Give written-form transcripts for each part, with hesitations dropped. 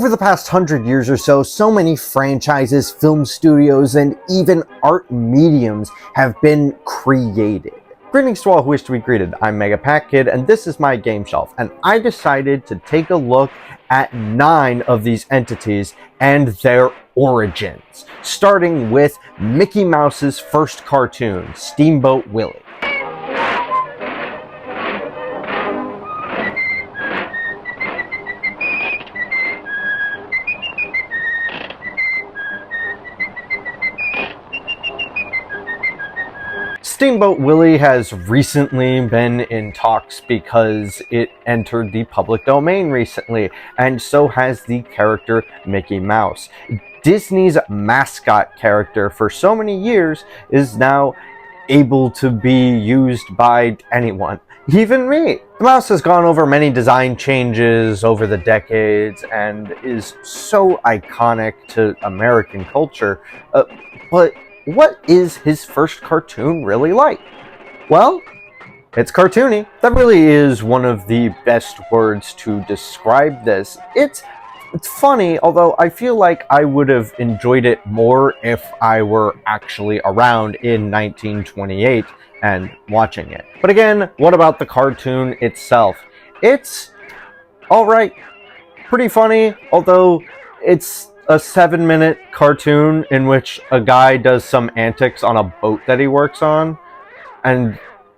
Over the past 100 years or so, so many franchises, film studios, and even art mediums have been created. Greetings to all who wish to be greeted. I'm MegaPacKid, and this is my game shelf, and I decided to take a look at 9 of these entities and their origins, starting with Mickey Mouse's first cartoon, Steamboat Willie. Steamboat Willie has recently been in talks because it entered the public domain recently, and so has the character Mickey Mouse. Disney's mascot character for so many years is now able to be used by anyone, even me. The mouse has gone over many design changes over the decades and is so iconic to American culture, but what is his first cartoon really like? Well, it's cartoony. That really is one of the best words to describe this. It's funny, although I feel like I would have enjoyed it more if I were actually around in 1928 and watching it. But again, what about the cartoon itself? It's alright, pretty funny, although it's a 7-minute cartoon in which a guy does some antics on a boat that he works on, and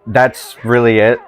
that's really it.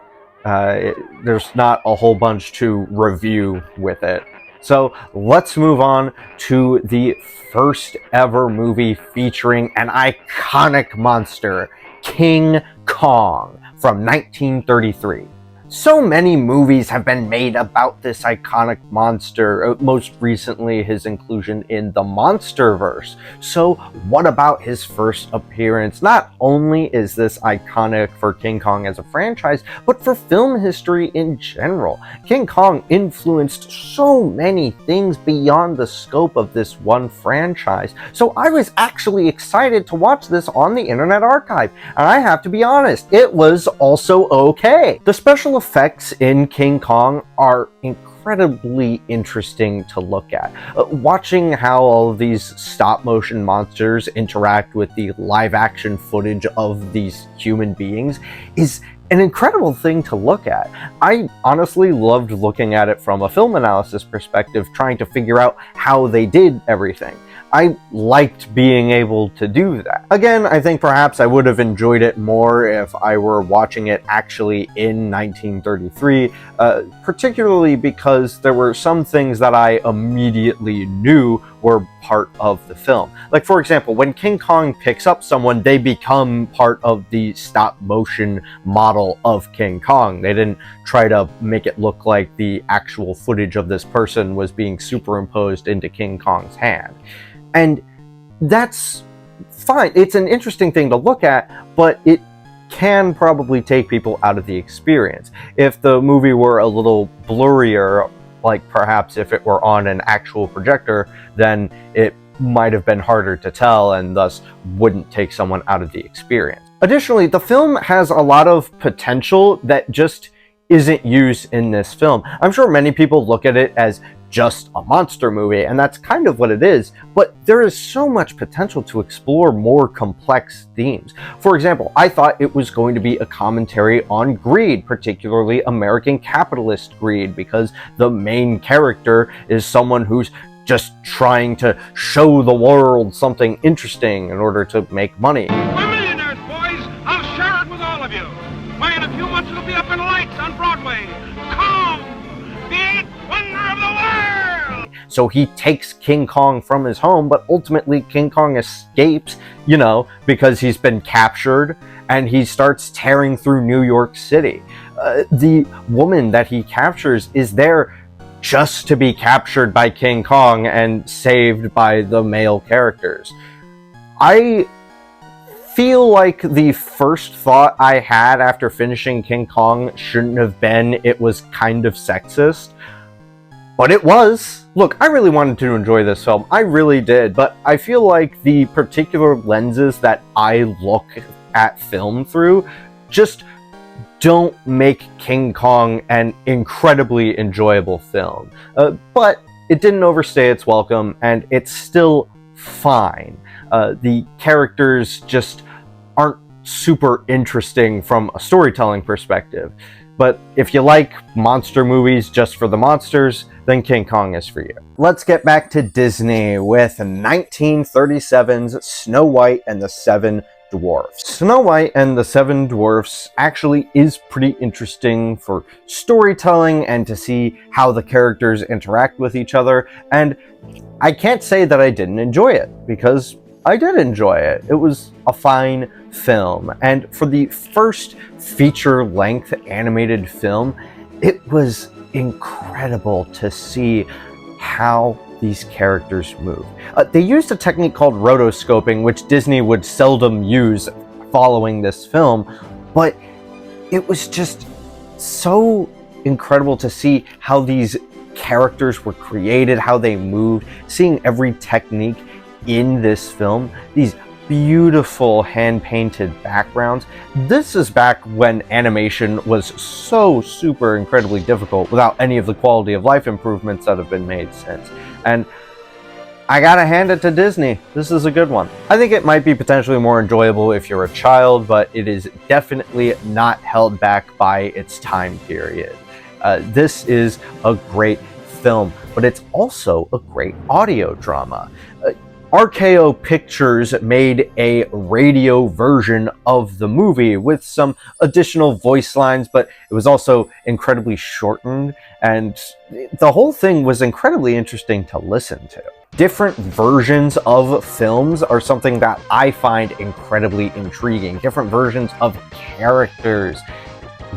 There's not a whole bunch to review with it. So let's move on to the first ever movie featuring an iconic monster, King Kong, from 1933. So many movies have been made about this iconic monster, most recently his inclusion in the Monsterverse. So what about his first appearance? Not only is this iconic for King Kong as a franchise, but for film history in general. King Kong influenced so many things beyond the scope of this one franchise. So I was actually excited to watch this on the Internet Archive, and I have to be honest, it was also okay. The special effects in King Kong are incredibly interesting to look at. Watching how all of these stop-motion monsters interact with the live-action footage of these human beings is an incredible thing to look at. I honestly loved looking at it from a film analysis perspective, trying to figure out how they did everything. I liked being able to do that. Again, I think perhaps I would have enjoyed it more if I were watching it actually in 1933, particularly because there were some things that I immediately knew were part of the film. Like, for example, when King Kong picks up someone, they become part of the stop-motion model of King Kong. They didn't try to make it look like the actual footage of this person was being superimposed into King Kong's hand. And that's fine. It's an interesting thing to look at, but it can probably take people out of the experience. If the movie were a little blurrier, like perhaps if it were on an actual projector, then it might have been harder to tell and thus wouldn't take someone out of the experience. Additionally, the film has a lot of potential that just isn't used in this film. I'm sure many people look at it as just a monster movie, and that's kind of what it is, but there is so much potential to explore more complex themes. For example, I thought it was going to be a commentary on greed, particularly American capitalist greed, because the main character is someone who's just trying to show the world something interesting in order to make money. We're millionaires, boys! I'll share it with all of you! Why, in a few months it'll be up in lights on Broadway! Kong! The 8th wonder of the world! So he takes King Kong from his home, but ultimately King Kong escapes, because he's been captured, and he starts tearing through New York City. The woman that he captures is there just to be captured by King Kong and saved by the male characters. I feel like the first thought I had after finishing King Kong shouldn't have been it was kind of sexist, but it was. Look, I really wanted to enjoy this film, I really did, but I feel like the particular lenses that I look at film through just don't make King Kong an incredibly enjoyable film. But it didn't overstay its welcome, and it's still fine. The characters just aren't super interesting from a storytelling perspective. But if you like monster movies just for the monsters, then King Kong is for you. Let's get back to Disney with 1937's Snow White and the Seven Dwarfs. Snow White and the Seven Dwarfs actually is pretty interesting for storytelling and to see how the characters interact with each other, and I can't say that I didn't enjoy it, because I did enjoy it. It was a fine film, and for the first feature-length animated film, it was incredible to see how these characters move. They used a technique called rotoscoping, which Disney would seldom use following this film, but it was just so incredible to see how these characters were created, how they moved, seeing every technique in this film, these beautiful hand-painted backgrounds. This is back when animation was so super incredibly difficult without any of the quality of life improvements that have been made since. And I gotta hand it to Disney. This is a good one. I think it might be potentially more enjoyable if you're a child, but it is definitely not held back by its time period. This is a great film, but it's also a great audio drama. RKO Pictures made a radio version of the movie with some additional voice lines, but it was also incredibly shortened, and the whole thing was incredibly interesting to listen to. Different versions of films are something that I find incredibly intriguing. Different versions of characters.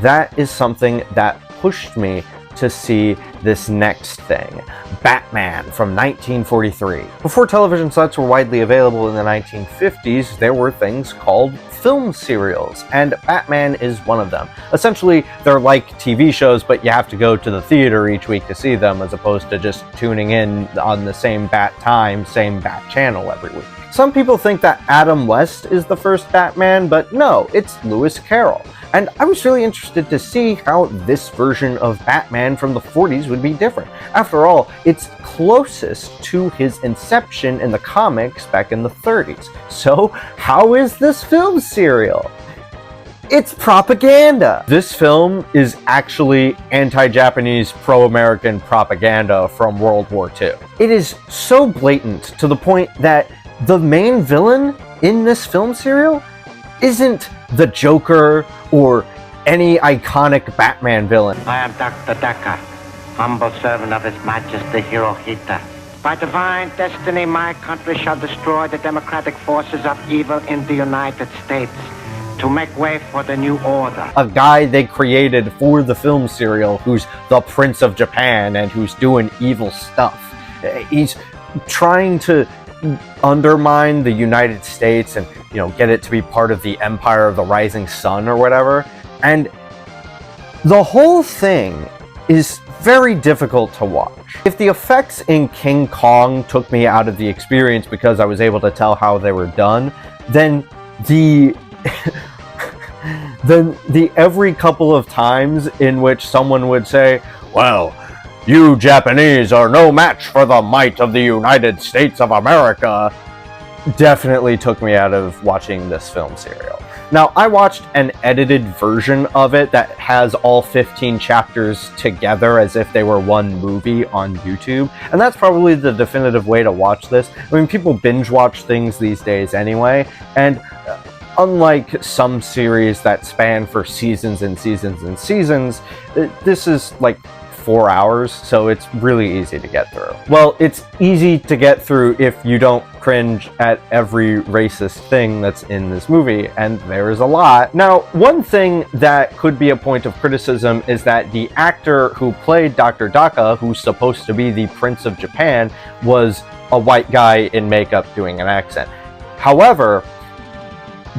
That is something that pushed me to see this next thing, Batman from 1943. Before television sets were widely available in the 1950s, there were things called film serials, and Batman is one of them. Essentially, they're like TV shows, but you have to go to the theater each week to see them, as opposed to just tuning in on the same Bat time, same Bat channel every week. Some people think that Adam West is the first Batman, but no, it's Lewis Carroll. And I was really interested to see how this version of Batman from the 40s would be different. After all, it's closest to his inception in the comics back in the 30s. So, how is this film serial? It's propaganda! This film is actually anti-Japanese, pro-American propaganda from World War II. It is so blatant to the point that the main villain in this film serial isn't the Joker or any iconic Batman villain. I am Dr. Decker, humble servant of His Majesty Hirohito. By divine destiny, my country shall destroy the democratic forces of evil in the United States to make way for the new order. A guy they created for the film serial who's the Prince of Japan and who's doing evil stuff. He's trying to undermine the United States and, get it to be part of the Empire of the Rising Sun or whatever. And the whole thing is very difficult to watch. If the effects in King Kong took me out of the experience because I was able to tell how they were done, then the every couple of times in which someone would say, well, you Japanese are no match for the might of the United States of America, definitely took me out of watching this film serial. Now, I watched an edited version of it that has all 15 chapters together as if they were one movie on YouTube, and that's probably the definitive way to watch this. I mean, people binge watch things these days anyway, and unlike some series that span for seasons and seasons and seasons, this is like 4 hours, so it's really easy to get through. Well, it's easy to get through if you don't cringe at every racist thing that's in this movie, and there is a lot. Now, one thing that could be a point of criticism is that the actor who played Dr. Daka, who's supposed to be the Prince of Japan, was a white guy in makeup doing an accent. However,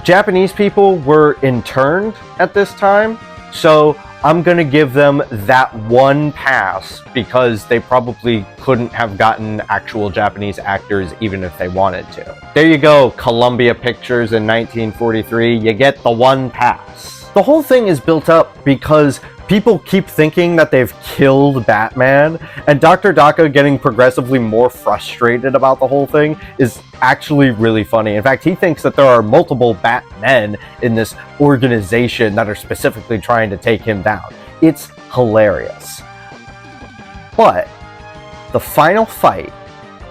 Japanese people were interned at this time, so I'm gonna give them that one pass because they probably couldn't have gotten actual Japanese actors even if they wanted to. There you go, Columbia Pictures in 1943, you get the one pass. The whole thing is built up because people keep thinking that they've killed Batman, and Dr. Daka getting progressively more frustrated about the whole thing is actually really funny. In fact, he thinks that there are multiple Batmen in this organization that are specifically trying to take him down. It's hilarious. But the final fight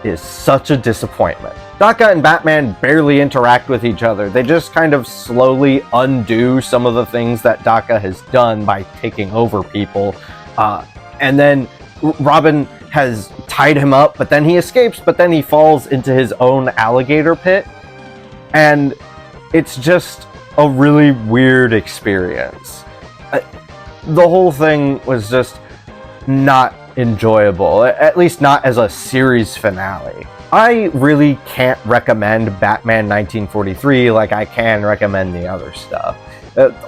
is such a disappointment. Daka and Batman barely interact with each other. They just kind of slowly undo some of the things that Daka has done by taking over people. And then Robin has tied him up, but then he escapes, but then he falls into his own alligator pit. And it's just a really weird experience. The whole thing was just not enjoyable, at least not as a series finale. I really can't recommend Batman 1943 like I can recommend the other stuff.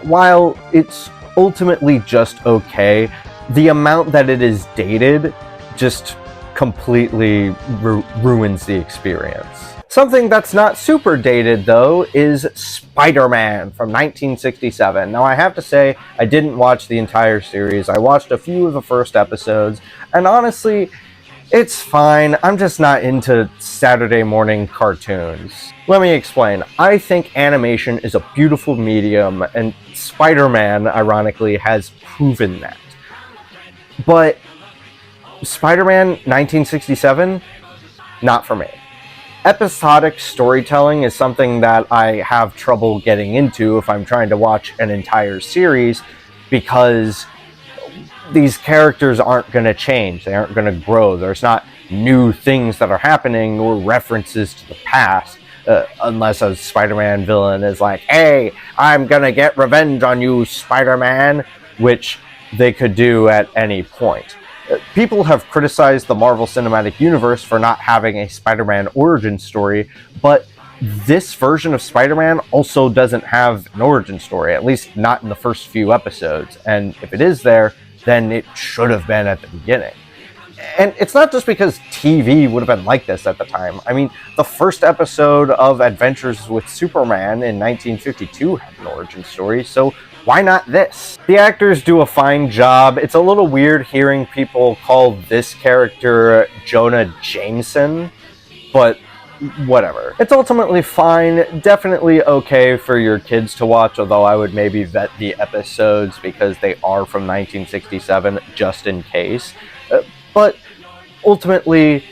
While it's ultimately just okay, the amount that it is dated just completely ruins the experience. Something that's not super dated, though, is Spider-Man from 1967. Now, I have to say, I didn't watch the entire series. I watched a few of the first episodes, and honestly, it's fine. I'm just not into Saturday morning cartoons. Let me explain. I think animation is a beautiful medium, and Spider-Man, ironically, has proven that. But Spider-Man 1967, not for me. Episodic storytelling is something that I have trouble getting into if I'm trying to watch an entire series, because these characters aren't going to change. They aren't going to grow. There's not new things that are happening or references to the past, unless a Spider-Man villain is like, hey, I'm going to get revenge on you, Spider-Man, which they could do at any point. People have criticized the Marvel Cinematic Universe for not having a Spider-Man origin story, but this version of Spider-Man also doesn't have an origin story, at least not in the first few episodes, and if it is there, then it should have been at the beginning. And it's not just because TV would have been like this at the time. I mean, the first episode of Adventures with Superman in 1952 had an origin story, so why not this? The actors do a fine job. It's a little weird hearing people call this character Jonah Jameson, but whatever. It's ultimately fine, definitely okay for your kids to watch, although I would maybe vet the episodes because they are from 1967, just in case. But ultimately,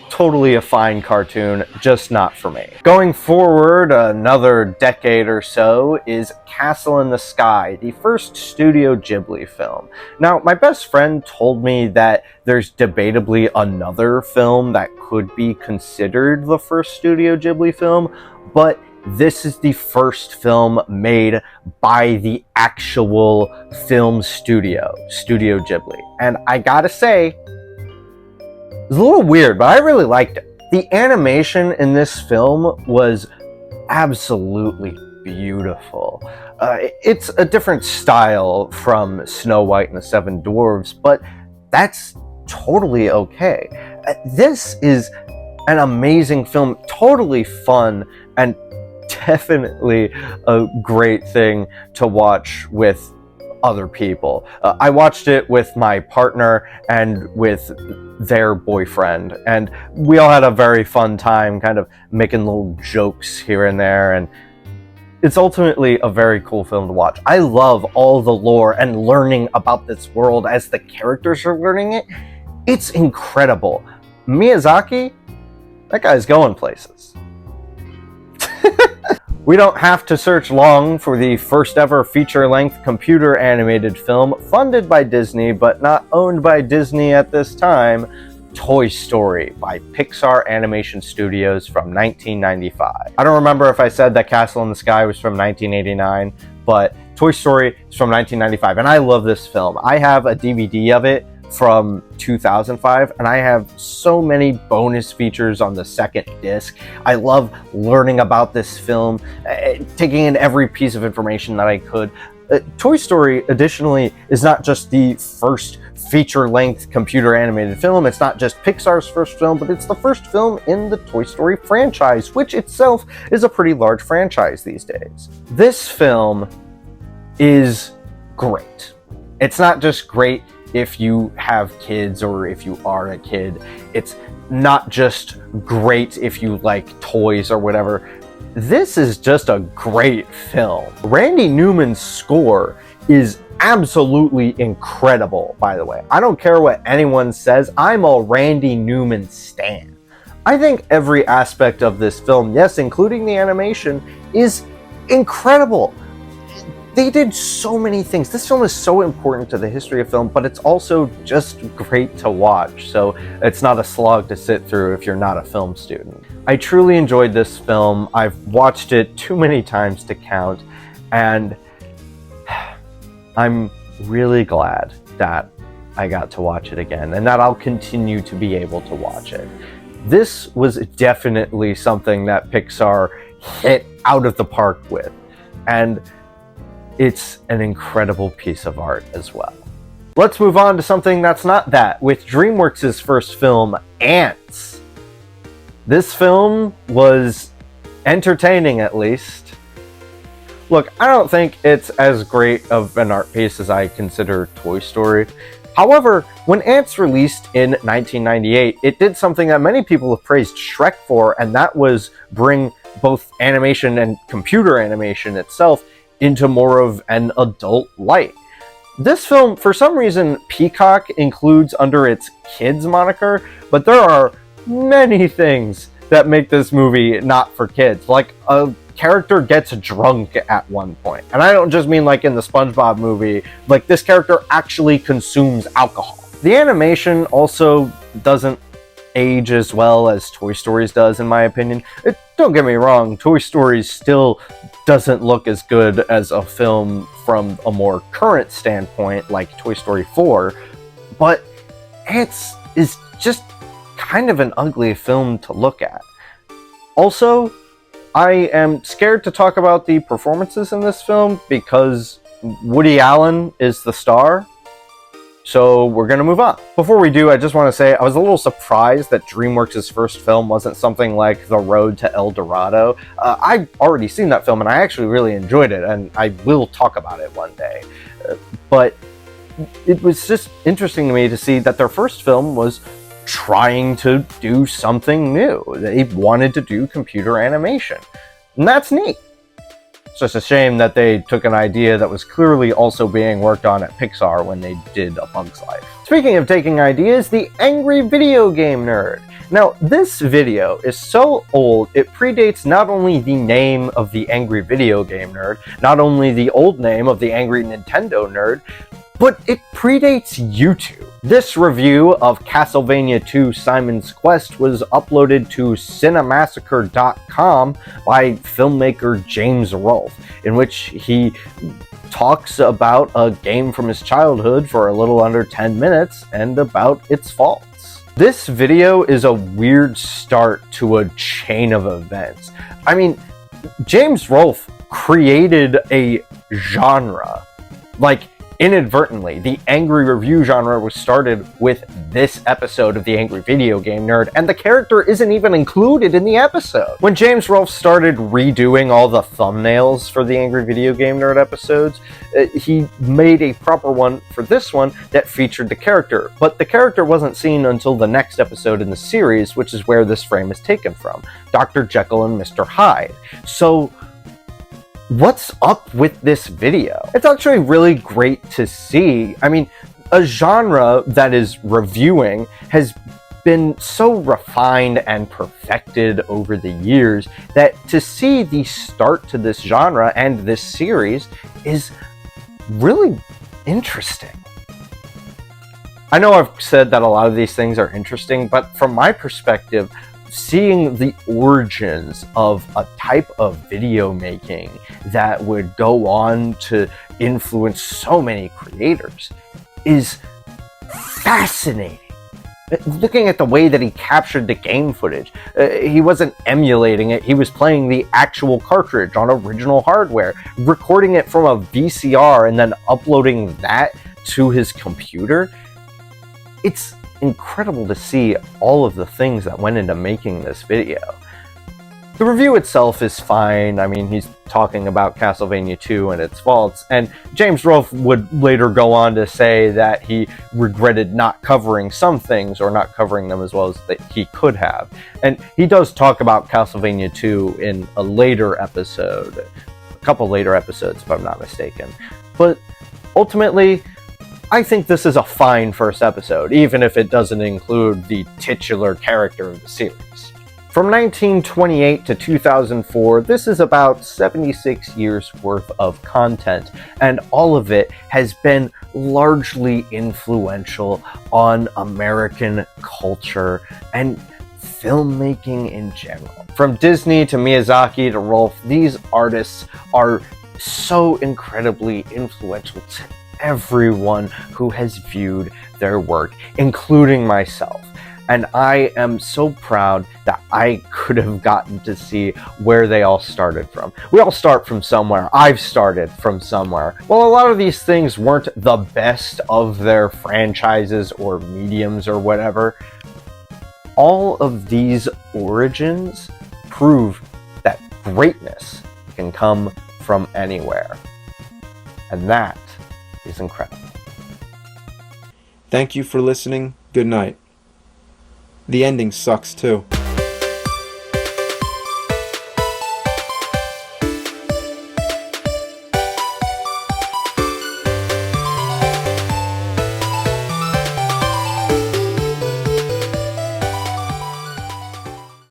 totally a fine cartoon, just not for me. Going forward another decade or so is Castle in the Sky, the first Studio Ghibli film. Now, my best friend told me that there's debatably another film that could be considered the first Studio Ghibli film, but this is the first film made by the actual film studio, Studio Ghibli. And I gotta say, it was a little weird, but I really liked it. The animation in this film was absolutely beautiful. It's a different style from Snow White and the Seven Dwarfs, but that's totally okay. This is an amazing film, totally fun, and definitely a great thing to watch with other people. I watched it with my partner and with their boyfriend, and we all had a very fun time kind of making little jokes here and there, and it's ultimately a very cool film to watch. I love all the lore and learning about this world as the characters are learning it. It's incredible. Miyazaki, that guy's going places. We don't have to search long for the first ever feature-length computer animated film funded by Disney but not owned by Disney at this time, Toy Story by Pixar Animation Studios from 1995. I don't remember if I said that Castle in the Sky was from 1989, but Toy Story is from 1995, and I love this film. I have a DVD of it from 2005, and I have so many bonus features on the second disc. I love learning about this film, taking in every piece of information that I could. Toy Story, additionally, is not just the first feature-length computer animated film. It's not just Pixar's first film, but it's the first film in the Toy Story franchise, which itself is a pretty large franchise these days. This film is great. It's not just great if you have kids or if you are a kid. It's not just great if you like toys or whatever. This is just a great film. Randy Newman's score is absolutely incredible, by the way. I don't care what anyone says, I'm a Randy Newman stan. I think every aspect of this film, yes, including the animation, is incredible. They did so many things. This film is so important to the history of film, but it's also just great to watch, so it's not a slog to sit through if you're not a film student. I truly enjoyed this film. I've watched it too many times to count, and I'm really glad that I got to watch it again, and that I'll continue to be able to watch it. This was definitely something that Pixar hit out of the park with, and it's an incredible piece of art as well. Let's move on to something that's not that, with Dreamworks' first film, Ants. This film was entertaining, at least. Look, I don't think it's as great of an art piece as I consider Toy Story. However, when Ants released in 1998, it did something that many people have praised Shrek for, and that was bring both animation and computer animation itself into more of an adult light. This film, for some reason, Peacock includes under its kids moniker, but there are many things that make this movie not for kids. Like, a character gets drunk at one point. And I don't just mean like in the SpongeBob movie, like this character actually consumes alcohol. The animation also doesn't age as well as Toy Story's does, in my opinion. Don't get me wrong, Toy Story still doesn't look as good as a film from a more current standpoint, like Toy Story 4, but Ants is just kind of an ugly film to look at. Also, I am scared to talk about the performances in this film because Woody Allen is the star. So we're going to move on. Before we do, I just want to say I was a little surprised that Dreamworks' first film wasn't something like The Road to El Dorado. I've already seen that film and I actually really enjoyed it, and I will talk about it one day. But it was just interesting to me to see that their first film was trying to do something new. They wanted to do computer animation. And that's neat. It's just a shame that they took an idea that was clearly also being worked on at Pixar when they did A Bug's Life. Speaking of taking ideas, the Angry Video Game Nerd. Now, this video is so old, it predates not only the name of the Angry Video Game Nerd, not only the old name of the Angry Nintendo Nerd, but it predates YouTube. This review of Castlevania 2 Simon's Quest was uploaded to Cinemassacre.com by filmmaker James Rolfe, in which he talks about a game from his childhood for a little under 10 minutes and about its faults. This video is a weird start to a chain of events. I mean, James Rolfe created a genre. Like, inadvertently, the angry review genre was started with this episode of the Angry Video Game Nerd, and the character isn't even included in the episode. When James Rolfe started redoing all the thumbnails for the Angry Video Game Nerd episodes, he made a proper one for this one that featured the character, but the character wasn't seen until the next episode in the series, which is where this frame is taken from, Dr. Jekyll and Mr. Hyde. So, what's up with this video? It's actually really great to see. I mean, a genre that is reviewing has been so refined and perfected over the years that to see the start to this genre and this series is really interesting. I know I've said that a lot of these things are interesting, but from my perspective, seeing the origins of a type of video making that would go on to influence so many creators is fascinating. Looking at the way that he captured the game footage, he wasn't emulating it, he was playing the actual cartridge on original hardware, recording it from a VCR and then uploading that to his computer. It's incredible to see all of the things that went into making this video. The review itself is fine. I mean, he's talking about Castlevania 2 and its faults, and James Rolfe would later go on to say that he regretted not covering some things, or not covering them as well as that he could have. And he does talk about Castlevania 2 in a later episode, a couple later episodes if I'm not mistaken. But ultimately, I think this is a fine first episode, even if it doesn't include the titular character of the series. From 1928 to 2004, this is about 76 years worth of content, and all of it has been largely influential on American culture and filmmaking in general. From Disney to Miyazaki to Rolfe, these artists are so incredibly influential to everyone who has viewed their work, including myself. And I am so proud that I could have gotten to see where they all started from. We all start from somewhere. I've started from somewhere. While a lot of these things weren't the best of their franchises or mediums or whatever, all of these origins prove that greatness can come from anywhere. And that is incredible. Thank you for listening. Good night. The ending sucks too.